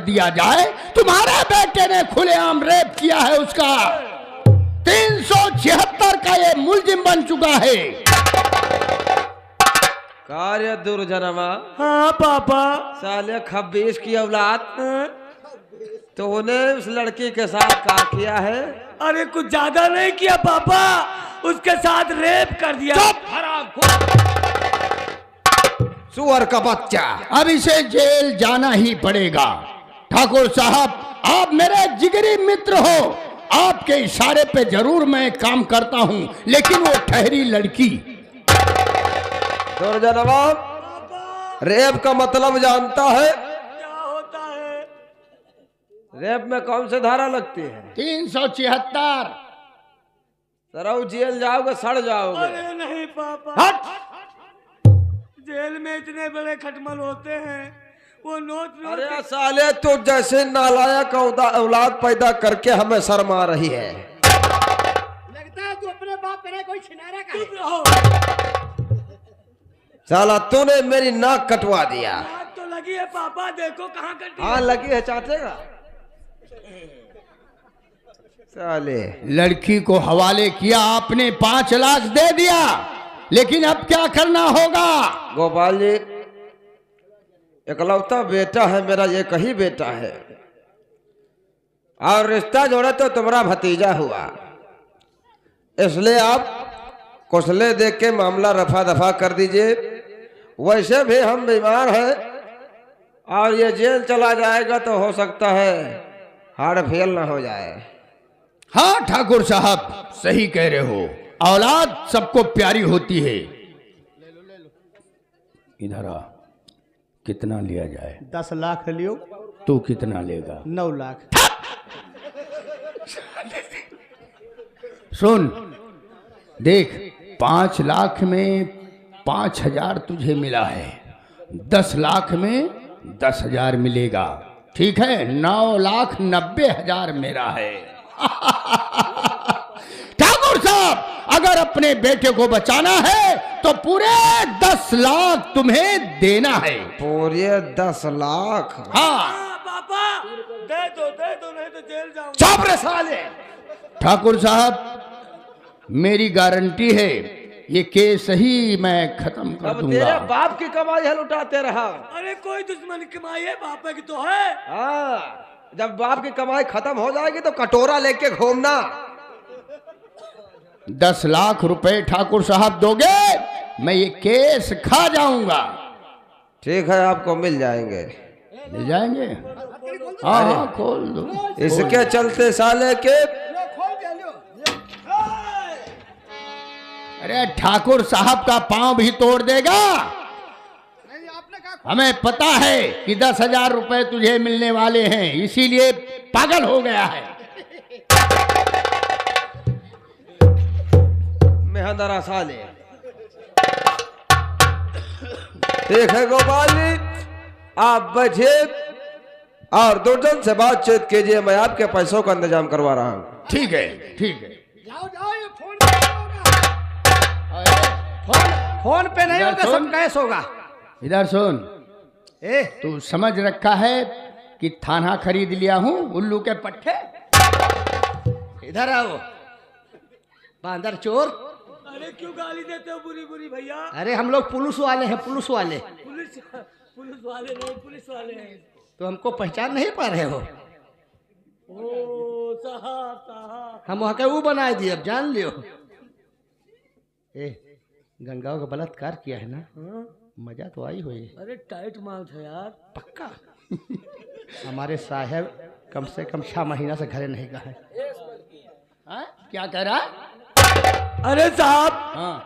दिया जाए। तुम्हारे बेटे ने खुलेआम रेप किया है उसका। 376 का ये मुलजिम बन चुका है। कार्य दुर्जनमा। हाँ पापा। साले खब्बीस की औलाद। तो उन्हें उस लड़की के साथ क्या किया है? अरे कुछ ज्यादा नहीं किया पापा, उसके साथ रेप कर दिया। सुअर का बच्चा। अब इसे जेल जाना ही पड़ेगा। ठाकुर साहब, आप मेरे जिगरी मित्र हो, आपके इशारे पे जरूर मैं काम करता हूँ, लेकिन वो ठहरी लड़की। दुर्जनमा, रेप का मतलब जानता है? क्या होता है? रेप में कौन सी धारा लगती है? 376। सराउ जेल जाओगे, सड़ जाओगे। अरे नहीं पापा, हट! जेल में इतने बड़े खटमल होते हैं, वो नोट अरे साले, तो जैसे नालायक औलाद पैदा करके हमें शर्म आ रही है। लगता है तू अपने बाप पर कोई छिनारा का है। साला तूने मेरी नाक कटवा दिया। बात तो लगी है पापा, देखो कहाँ कटी। हाँ लगी है, चाटेगा साले। लड़की को हवाले किया आपने, 5 लाख दे दिया, लेकिन अब क्या करना होगा? गोपाल जी, इकलौता बेटा है मेरा, ये कही बेटा है, और रिश्ता जोड़ा तो तुम्हारा भतीजा हुआ, इसलिए आप कुशले देख के मामला रफा दफा कर दीजिए। वैसे भी हम बीमार हैं, और ये जेल चला जाएगा तो हो सकता है हार्ट फेल ना हो जाए। हाँ ठाकुर साहब, सही कह रहे हो, औलाद सबको प्यारी होती है। इधर आ, कितना लिया जाए? 10 लाख लियो। तू कितना लेगा? 9 लाख। सुन देख, 5 लाख में 5,000 तुझे मिला है, 10 लाख में 10,000 मिलेगा, ठीक है? 9,90,000 मेरा है। ठाकुर साहब, अगर अपने बेटे को बचाना है तो पूरे 10 लाख तुम्हें देना है। पूरे 10 लाख? हाँ पापा, दे दो नहीं तो जेल जाऊंगा। चुप रे साले। ठाकुर साहब, मेरी गारंटी है, ये केस ही मैं खत्म कर अब दूंगा। तेरे बाप की कमाई है लुटाते रहा। अरे कोई दुश्मन की कमाई है, पापा की तो है। हाँ, जब बाप की कमाई खत्म हो जाएगी तो कटोरा लेके घूमना। 10 लाख रुपए ठाकुर साहब दोगे, मैं ये केस खा जाऊंगा। ठीक है, आपको मिल जाएंगे। मिल जाएंगे? हाँ हाँ, खोल दो। इसके चलते साले के अरे ठाकुर साहब का पांव भी तोड़ देगा। हमें पता है कि 10,000 रुपए तुझे मिलने वाले हैं, इसीलिए पागल हो गया है। मेहंदरा साले। ठीक है गोपाल जी, आप बैठिए और दुर्जन से बातचीत कीजिए, मैं आपके पैसों का इंतजाम करवा रहा हूँ। ठीक है, ठीक है। जाओ जाओ, ये फोन पे नहीं होगा, सब कैश होगा। इधर सुन, तू समझ रखा है कि थाना खरीद लिया हूँ उल्लू के पट्टे। इधर आओ बांदर चोर। अरे क्यों गाली देते हो बुरी बुरी भैया? अरे हम लोग पुलिस वाले हैं, पुलिस वाले। पुलिस वाले नहीं, पुलिस वाले हैं। तो हमको पहचान नहीं पा रहे हो? ओ साहब साहब, हम वहाँ के वो बनाए दिए, अब जान लियो। गंगाओं का बलात्कार किया है ना? मजा तो आई हुई। अरे टाइट माल था यार। पक्का। हमारे साहब कम से कम 6 महीना से घरे नहीं गए। क्या कह रहा? अरे साहब, हाँ,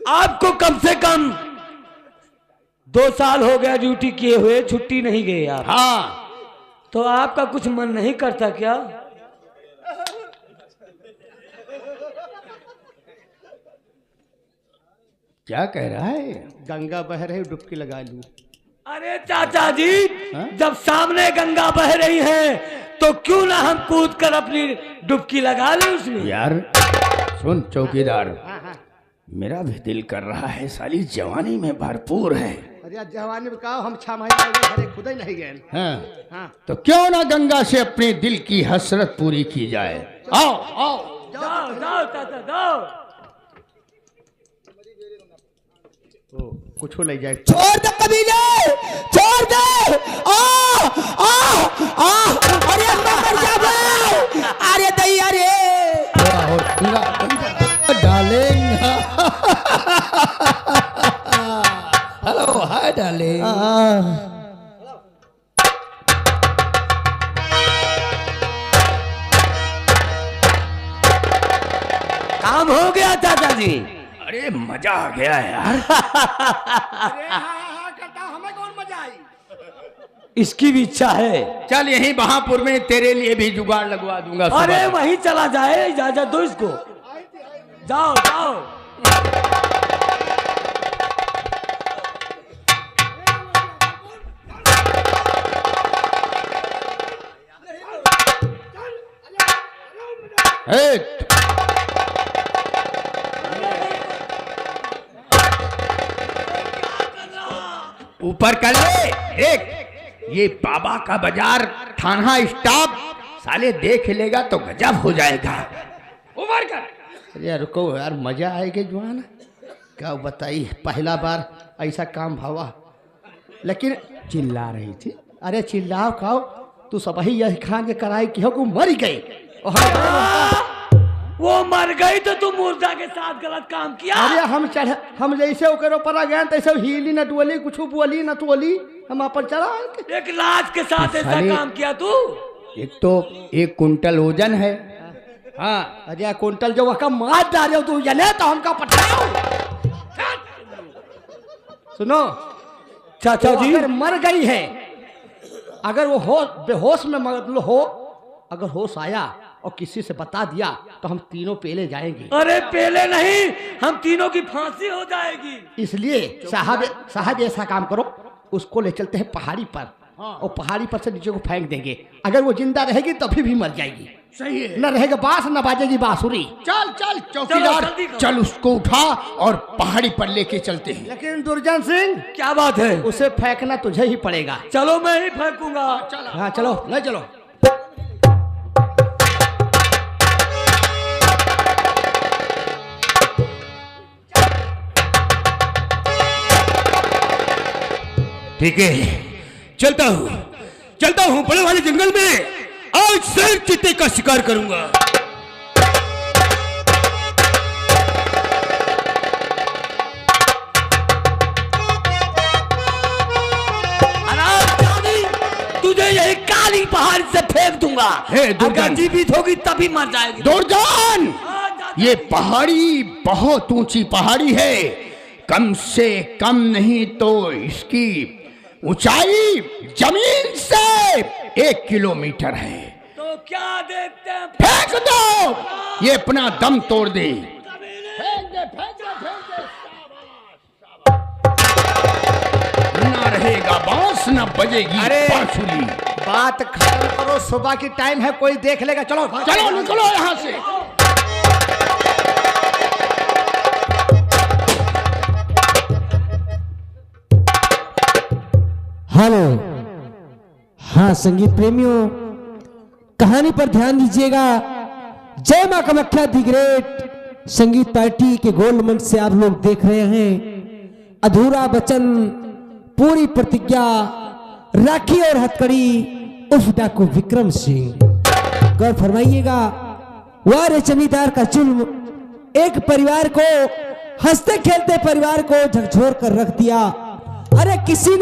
आपको कम से कम 2 साल हो गया ड्यूटी किए हुए, छुट्टी नहीं गए आप। हाँ, तो आपका कुछ मन नहीं करता क्या? क्या कह रहा है? गंगा बह रही, डुबकी लगा लूं। अरे चाचा जी, हाँ? जब सामने गंगा बह रही है तो क्यों ना हम कूद कर अपनी डुबकी लगा लें उसमें। यार सुन चौकीदार, मेरा भी दिल कर रहा है, साली जवानी में भरपूर है। अरे जवानी में कहा हम 6 महीने पहले घरे खुद ही नहीं गए। हाँ हाँ तो क्यों ना गंगा से अपने दिल की हसरत पूरी की जाए। आओ आओ जाओ जाओ चाचा जाओ। तो कुछ ले जाए। छोड़ दे कबीले, छोड़ दे। अरे अम्मा मर जाबे, अरे दैया रे। थोड़ा और Ganga darling. Hello hi darling. काम हो गया चाचा जी। अरे मजा आ गया यार। हमें कौन मजा आई? इसकी भी इच्छा है। चल यहीं बहापुर में तेरे लिए भी जुगाड़ लगवा दूंगा। अरे सुबह। वहीं चला जाए, इजाजत दो इसको। जाओ जाओ। ए, ऊपर कर ले। एक ये बाबा का बाजार थाना स्टाफ साले देख लेगा तो गजब हो जाएगा। ऊपर कर। अरे रुको यार, मजा आएगी जवान। क्या बताइए, पहला बार ऐसा काम भावा। लेकिन चिल्ला रही थी। अरे चिल्लाओ खाओ, तू सब ही यही खान के कराई कि हो मर गई। वो मर गई तो तुम मुर्दा के साथ गलत काम किया। अरे हम जैसे ओकर ऊपर गए तैसे हिली न डोली, कुछ बोली न तोली, हम अपन चला। एक लाश के साथ ऐसा साले- काम किया तू। एक तो 1 कुंटल वजन है। हाँ अरे कुंटल जो वह मार डाले हो तू जने तो हमका पठाओ। सुनो चाचा जी, अगर मर गई है, अगर वो बेहोश में मतलब हो, अगर होश आया और किसी से बता दिया तो हम तीनों पेले जाएंगे। अरे पहले नहीं, हम तीनों की फांसी हो जाएगी। इसलिए साहब ऐसा काम करो, उसको ले चलते हैं पहाड़ी पर। और पहाड़ी पर से नीचे को फेंक देंगे। अगर वो जिंदा रहेगी तभी भी मर जाएगी। सही है। न रहेगा बांस न बाजेगी बांसुरी। चल चल चलो, चौकीदार, जल्दी करो। चल उसको उठा और पहाड़ी पर लेके चलते हैं। लेकिन दुर्जन सिंह, क्या बात है? उसे फेंकना तुझे ही पड़ेगा। चलो मैं ही फेंकूंगा। हाँ चलो ले चलो। ठीक है, चलता हूँ बड़े वाले जंगल में। आज शेर चीते का शिकार करूंगा। तुझे यही काली पहाड़ से फेंक दूंगा। हे दुर्गन। अगर जीवित होगी तभी मर जाएगी। दुर्जन, ये पहाड़ी बहुत ऊंची पहाड़ी है। कम से कम नहीं तो इसकी ऊंचाई जमीन से 1 किलोमीटर है। तो क्या देखते हैं? फेंक दो, ये अपना दम तोड़ दे। ना रहेगा बांस, ना बजेगी अरे! बांसुरी। बात खत्म करो, सुबह की टाइम है, कोई देख लेगा। चलो चलो निकलो यहाँ से। हेलो, हाँ संगीत प्रेमियों, कहानी पर ध्यान दीजिएगा। जय मां कामाख्या दी ग्रेट संगीत पार्टी के गोल्ड मंच से आप लोग देख रहे हैं अधूरा वचन पूरी प्रतिज्ञा, राखी और हथकड़ी उर्फ डाकू विक्रम सिंह। गौर फरमाइएगा, वारे जमींदार का जुल्म एक परिवार को, हंसते खेलते परिवार को झकझोर कर रख दिया। अरे किसी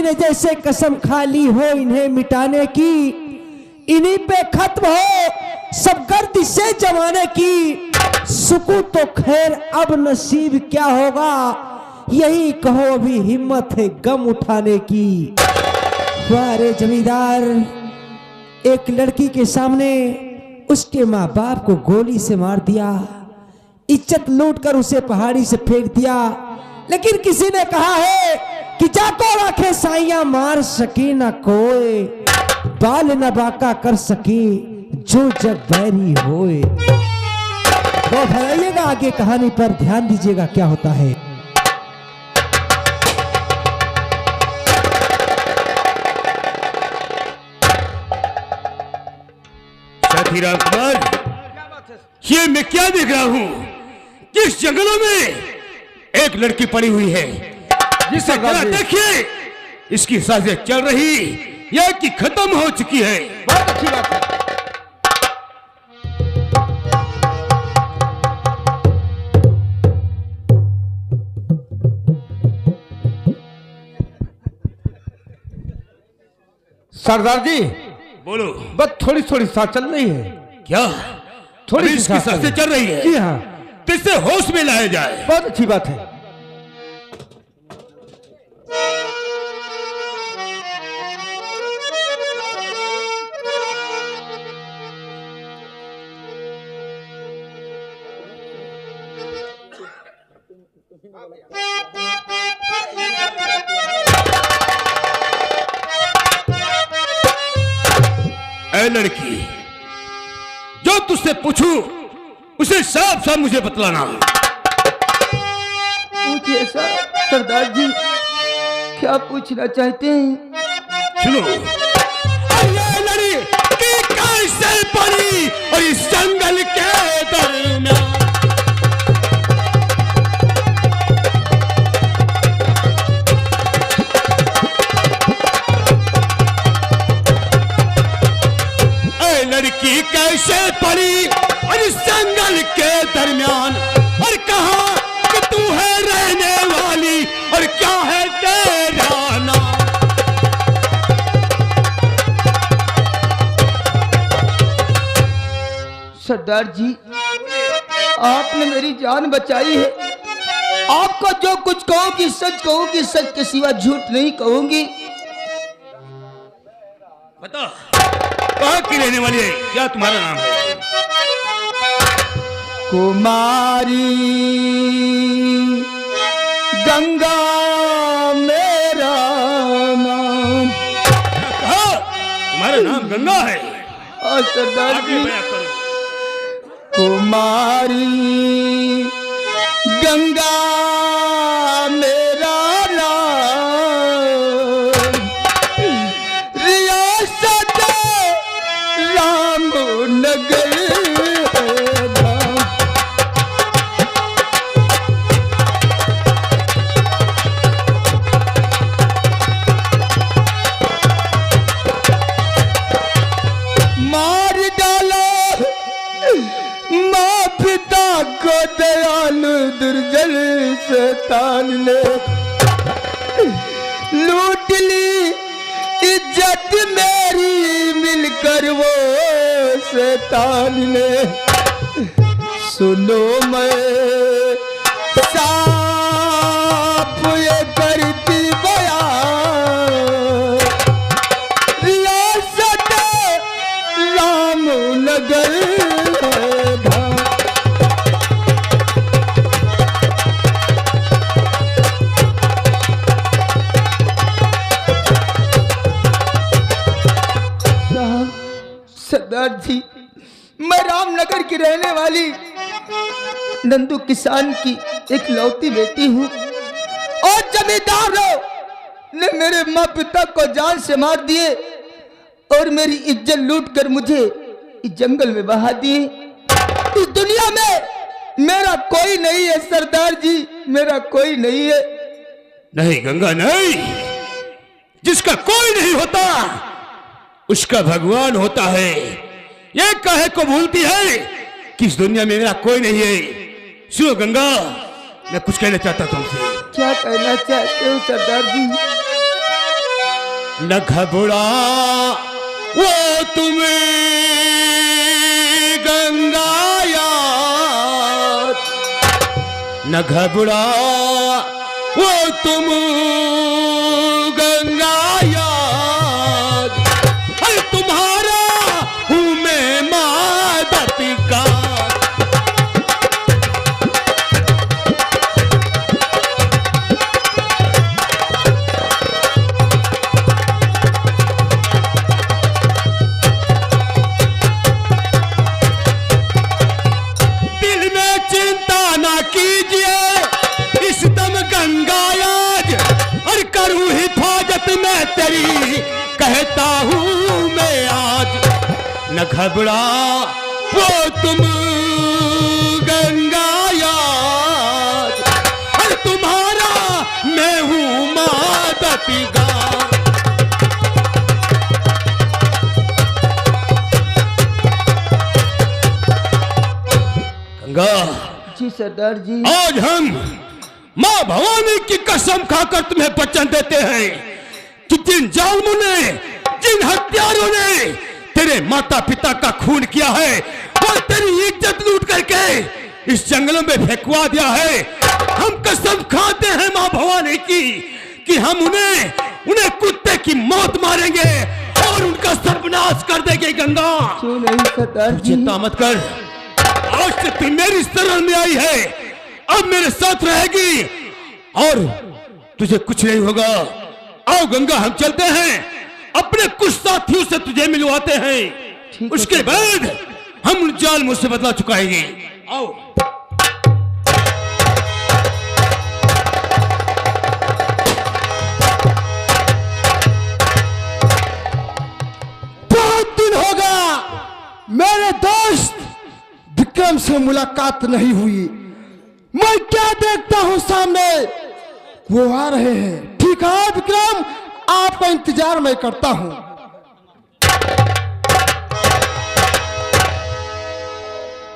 ने जैसे कसम खा ली हो इन्हें मिटाने की, इन्हीं पे खत्म हो सब गर्द से जमाने की। सुकून तो खैर अब नसीब क्या होगा, यही कहो अभी हिम्मत है गम उठाने की। वारे जमींदार, एक लड़की के सामने उसके माँ बाप को गोली से मार दिया, इज्जत लूट कर उसे पहाड़ी से फेंक दिया। लेकिन किसी ने कहा है कि जाको राखे साइया मार सके न कोई, बाल न बाका कर सके जो जग बैरी होए। तो भलाइएगा, आगे कहानी पर ध्यान दीजिएगा क्या होता है। बात ही रामकुमार, ये मैं क्या देख रहा हूं कि इस जंगलों में एक लड़की पड़ी हुई है, जिसे जरा देखिए इसकी सांसें चल रही या कि खत्म हो चुकी है। बहुत अच्छी बात है। सरदार जी, बोलो। बस थोड़ी थोड़ी सांस चल रही है। क्या थोड़ी अभी सी इसकी सांस सांसें चल रही है? जी हाँ, तो इसे होश में लाया जाए। बहुत अच्छी बात है। ऐ लड़की, जो तुझसे पूछूं उसे साफ साफ मुझे बतलाना। पूछिए सरदार जी, क्या पूछना चाहते हैं? सुनो, ये लड़की कैसे पड़ी और इस जंगल के दरमियान? लड़की कैसे पड़ी और इस जंगल के दरमियान, और कहां कि तू है रहने वाली और क्या है तेरा नाम? सरदार जी, आपने मेरी जान बचाई है। आपको जो कुछ कहूंगी सच कहूंगी, सच के सिवा झूठ नहीं कहूंगी। बता, कहाँ की रहने वाली है? क्या तुम्हारा नाम है? कुमारी गंगा मेरा नाम। कहा तुम्हारा नाम गंगा है? और सरदार आगे जी, बयां करो। कुमारी गंगा मेरा नाम, रियासत रामनगर धाम। मार डालो माँ पिता को दयालु दुर्जन शैतान ने, लूट ली इज्जत मेरी मिलकर वो शैतान ने। सुनो मैं साफ ये करती बयान, रियासत रामनगर धाम। सरदार जी, मैं रामनगर की रहने वाली नंदू किसान की एक लौती बेटी हूँ, और जमींदारों ने मेरे माँ पिता को जान से मार दिए और मेरी इज्जत लूट कर मुझे इस जंगल में बहा दिए। इस दुनिया में मेरा कोई नहीं है सरदार जी, मेरा कोई नहीं है। नहीं गंगा नहीं, जिसका कोई नहीं होता उसका भगवान होता है। ये काहे को भूलती है कि इस दुनिया में मेरा कोई नहीं है? सुनो गंगा, मैं कुछ कहना चाहता तुमसे। क्या कहना चाहते हो सरदार जी? न घबरा वो तुम्हें गंगा याद, न घबरा वो तुम गंगा याद, अरे तुम्हारा हूँ मैं मादत का। तेरी कहता हूँ मैं आज, न घबरा वो तुम गंगा याद, हर तुम्हारा मैं हूं मादतीगार। गंगा जी सरदार जी। आज हम मां भवानी की कसम खाकर तुम्हें वचन देते हैं कि जिन जालिमों ने, जिन हत्यारों ने तेरे माता पिता का खून किया है और तेरी इज्जत लूट करके इस जंगलों में फेंकवा दिया है, हम कसम खाते हैं मां भवानी की कि हम उन्हें कुत्ते की मौत मारेंगे और उनका सर्वनाश कर देंगे। गंगा क्यों नहीं सरदार जी। चिंता मत कर, आज से तू मेरी शरण में आई है, अब मेरे साथ रहेगी और तुझे कुछ नहीं होगा। आओ गंगा, हम चलते हैं, अपने कुछ साथियों से तुझे मिलवाते हैं, उसके बाद हम उन जालिमों से बदला चुकाएंगे। आओ। बहुत दिन होगा मेरे दोस्त विक्रम से मुलाकात नहीं हुई। मैं क्या देखता हूं सामने, वो आ रहे हैं। ठीक है विक्रम, आपका इंतजार मैं करता हूं।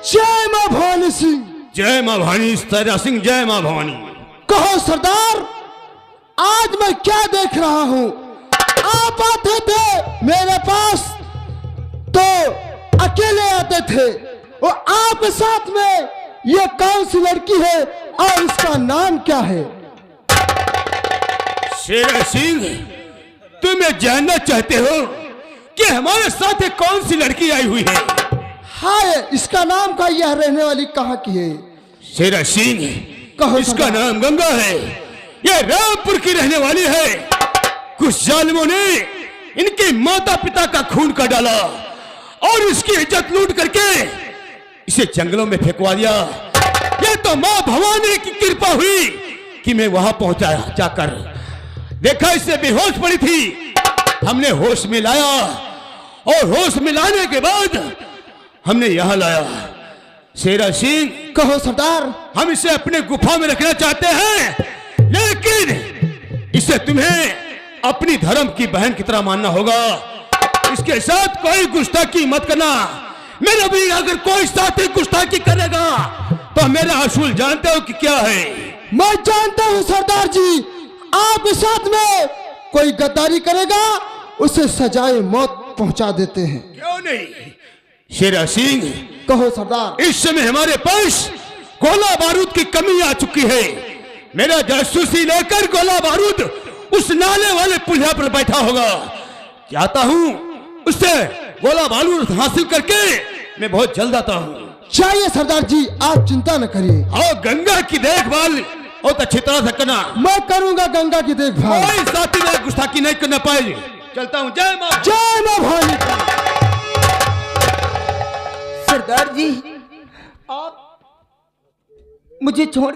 जय मां भवानी सिंह। जय मां भवानी तारा सिंह, जय मां भवानी। कहो सरदार, आज मैं क्या देख रहा हूं। आप आते थे मेरे पास तो अकेले आते थे, और आपके साथ में ये कौन सी लड़की है और इसका नाम क्या है? शेर सिंह, तुम ये जानना चाहते हो कि हमारे साथ एक कौन सी लड़की आई हुई है? हाय, इसका नाम का, यह रहने वाली कहाँ की है? शेर सिंह, कहो इसका सरदार। नाम गंगा है, यह रामपुर की रहने वाली है। कुछ जालिमों ने इनके माता पिता का खून कर डाला और इसकी इज्जत लूट करके इसे जंगलों में फेंकवा दिया। ये तो मां भवानी की कृपा हुई कि मैं वहां पहुंचा, जाकर देखा इसे बेहोश पड़ी थी, हमने होश में लाया और होश में लाने के बाद हमने यहां लाया। शेरा सिंह, कहो सरदार। हम इसे अपने गुफा में रखना चाहते हैं, लेकिन इसे तुम्हें अपनी धर्म की बहन की तरह मानना होगा। इसके साथ कोई गुस्ताखी मत करना। मेरा भी अगर कोई साथी गुस्ताखी करेगा तो मेरा असूल जानते हो कि क्या है? मैं जानता हूं सरदार जी, आपके साथ में कोई गद्दारी करेगा उसे सजाए मौत पहुंचा देते हैं। क्यों नहीं? शेरा सिंह, कहो सरदार। इस समय हमारे पास गोला बारूद की कमी आ चुकी है। मेरा जासूसी लेकर गोला बारूद उस नाले वाले पुलिया पर बैठा होगा। चाहता हूं उससे गोला बारूद हासिल करके मैं बहुत जल्द आता हूं। चाहिए सरदार जी, आप चिंता न करिए। और गंगा की देखभाल बहुत अच्छी तरह से करना। मैं करूंगा गंगा की देखभाल। कोई साथी में गुस्ताखी नहीं करना पाए। चलता हूं। जय मां। जय मां भवानी। सरदार जी, आप मुझे छोड़